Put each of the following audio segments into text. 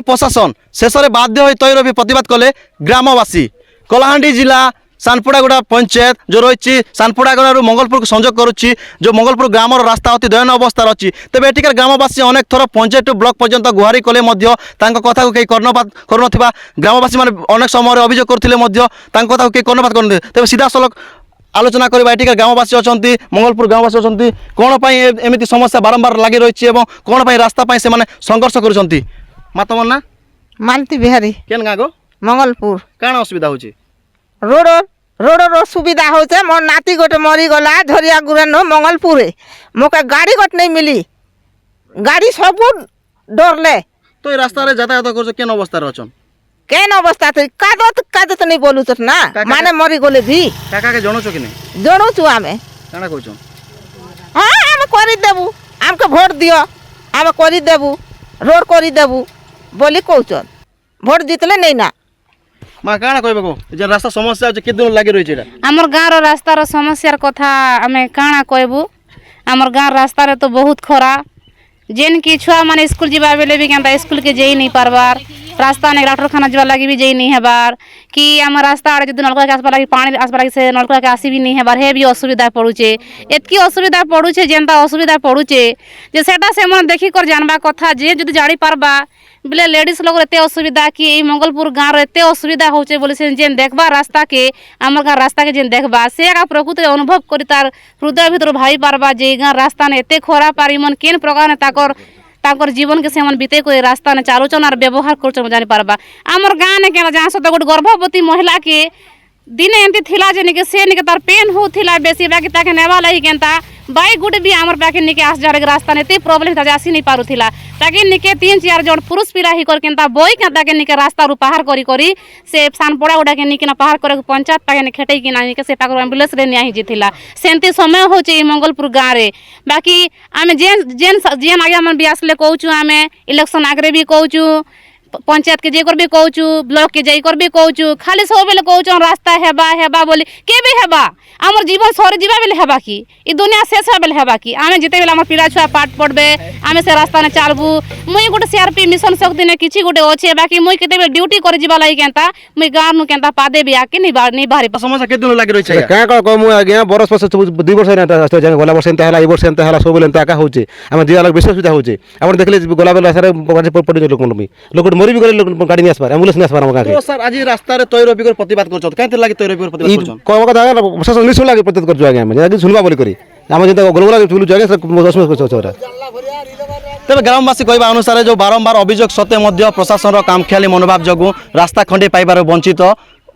प्रशासन शेष में बाध्य हो तैरवी प्रतिवाद कले ग्रामवासी कलाहांडी जिला सानपड़ागुड़ा पंचायत जो रही सानपड़ागुड़ा मंगलपुर को संजोग करुच्ची जो मंगलपुर ग्राम रास्ता अति दयनीय अवस्था अच्छी तेज एटिकार ग्रामवासी अनेक थर पंचायत टू ब्लॉक पर्यंत गुहारी कले कथा को कहीं करुनथिबा ग्रामवासी मैंने अनेक समय अभियोग करते कथा को कहीं कर्णपात करते तेज सीधा सलख आलोचना करवा एटिकार ग्रामवासी अच्छा मंगलपुर ग्रामवासी अच्छा कौन एमती समस्या बारंबार लगी रही कौन रास्ता से संघर्ष कर तुम ना मालती बिहारी केन गाँ गो मंगलपुर काण असुविधा होची रोड सुविधा होचे मोर नाती गोटे मरीगला झरिया गुरान मंगलपुर मोके गाड़ी गोटे नहीं मिली गाड़ी सब डरले तो रास्ता रे यातायात कर केन अवस्था रचन केन अवस्था थे कादत नहीं बोलू तो ना माने मरी गले भी काका के जणो छ कि नहीं जणू छु आमे काना कहछो हां आमे करि देबू हमके वोट दियो आमे करि देबू रोड करि देबू बोली कहछन वोट जितले नहीं ना माँ काण कहबे को जे रास्ता समस्या अछि के दिन लागि रही छै हमर गाँव रो रास्ता रो समस्या कथा आमे काणा कहबू हमर गाँव रास्ता रे तो बहुत खराब जेन की छुआ माने स्कूल जीवा बेले भी केनता स्कूल के जेई नहीं पारबार रास्ता ने डॉक्टरखाना जीवा लगी भी जेई नहीं हेबार कि आम रास्ता आड़े जो नलका के आसपास लगी पानी आसपास लगी से नलका के आसी भी नहीं हेबार हे भी असुविधा पड़ुचे एतकी असुविधा पड़ुचे जेनता असुविधा पड़ुचे जे सेटा से मन देखी कर जानबा कथा जे जदि जाड़ी पारबा बोले लेडीज लोग एते असुविधा कि मंगलपुर गाँव एते असुविधा होचे बोले से जेन देखबा रास्ता के आमर गाँव रास्ता के जेन देखबा से एका प्रकृति अनुभव करी तार हृदय भीतर भाई पारबा जे गाँव रास्ता ने एते खराब पारी मन केन प्रकार ने ताकर जीवन के से बीते कोई रास्ता ने चालुचन और व्यवहार कर जानी पारबा आमर गाँव ने क्या जहाँ सत गोटे गर्भवती महिला के दिने एमती थिला जे निके से निके तार पेन होथिला बेसी बाकी ताके नेवा लही केनता बाइक गुटे भी आमर पाके निके आस जारे रास्ता ने ते प्रॉब्लम था आसी नहीं पारुथिला ताके निके 3-4 जन पुरुष पिरा ही कर केनता बोई के ताके निके रास्ता रु पार करी करी से सानपड़ा गुडा के निके ना पार करे पंचायत पाके ने खेटई कि ना निके से पाकर एम्बुलेंस रे न्याही जिथिला सेंती समय होचे ई मंगलपुर गाँव रे बाकी आमे जेन जेन जेन आगे मन भी आसले कहूचु आमे इलेक्शन आगरे भी कहूचु पंचायत के जेकर भी कहूचु ब्लॉक के जेकर भी कहूचु खाली सब बेले कहूचु रास्ता हेबा हेबा बोली के भी हेबा आमर जीवन सरी जीवा बेले हेबा कि ई दुनिया शेष हेबा बेले हेबा कि आमे जिते बेले आमर पिला छुआ पाठ पढ़बे आमे से रास्ता ने चलबू मुई गोटे सीआरपी मिशन शक्ति ने किछि गोटे अच्छे बाकी मुई केते बेले ड्यूटी कर जीवा लागि केनता मुई गाँव नु केनता पादे भी आके नहीं बाहरी समस्या के दिन लागि रही छै का का कहमु आज्ञा बरस बरस 2 वर्ष ना रास्ता जाने गोला वर्ष एंता हला ई वर्ष एंता हला सब बेले एंता का होचे हम दिया अलग विशेष सुविधा होचे आपण देखले गोला बेले सारे पड़ी लोक मरी भी गले गाड़ी नहीं आसबार एम्बुलेंस नहीं आसबार हम गाँव तो सर आज रास्ता रे तैरवी कर प्रतिवाद करछत काहे लागि तैरवी कर प्रतिवाद करछत कहवा कथा प्रशासन निशुल्क लागि प्रतिवाद करछु आज्ञा हम सुनबा बोली करी हम जेता गोलगोला चुलु जागे 10 छोरा तेज ग्रामवासी कहवा अनुसार जो बारंबार अभियोग सत्वे मध्य प्रशासन कामखियाली मनोभाव जगू रास्ता खंडे पाइबार वंचित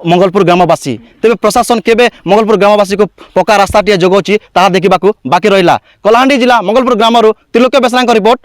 मंगलपुर ग्रामवासी तेज प्रशासन केबे मंगलपुर ग्रामवासी को पक्का रास्ताटिए जोगौछि ताहा देखिबाकू बाकी रहिला कलाहांडी जिला मंगलपुर ग्रामरू त्रिलोक्य बेसरांक रिपोर्ट।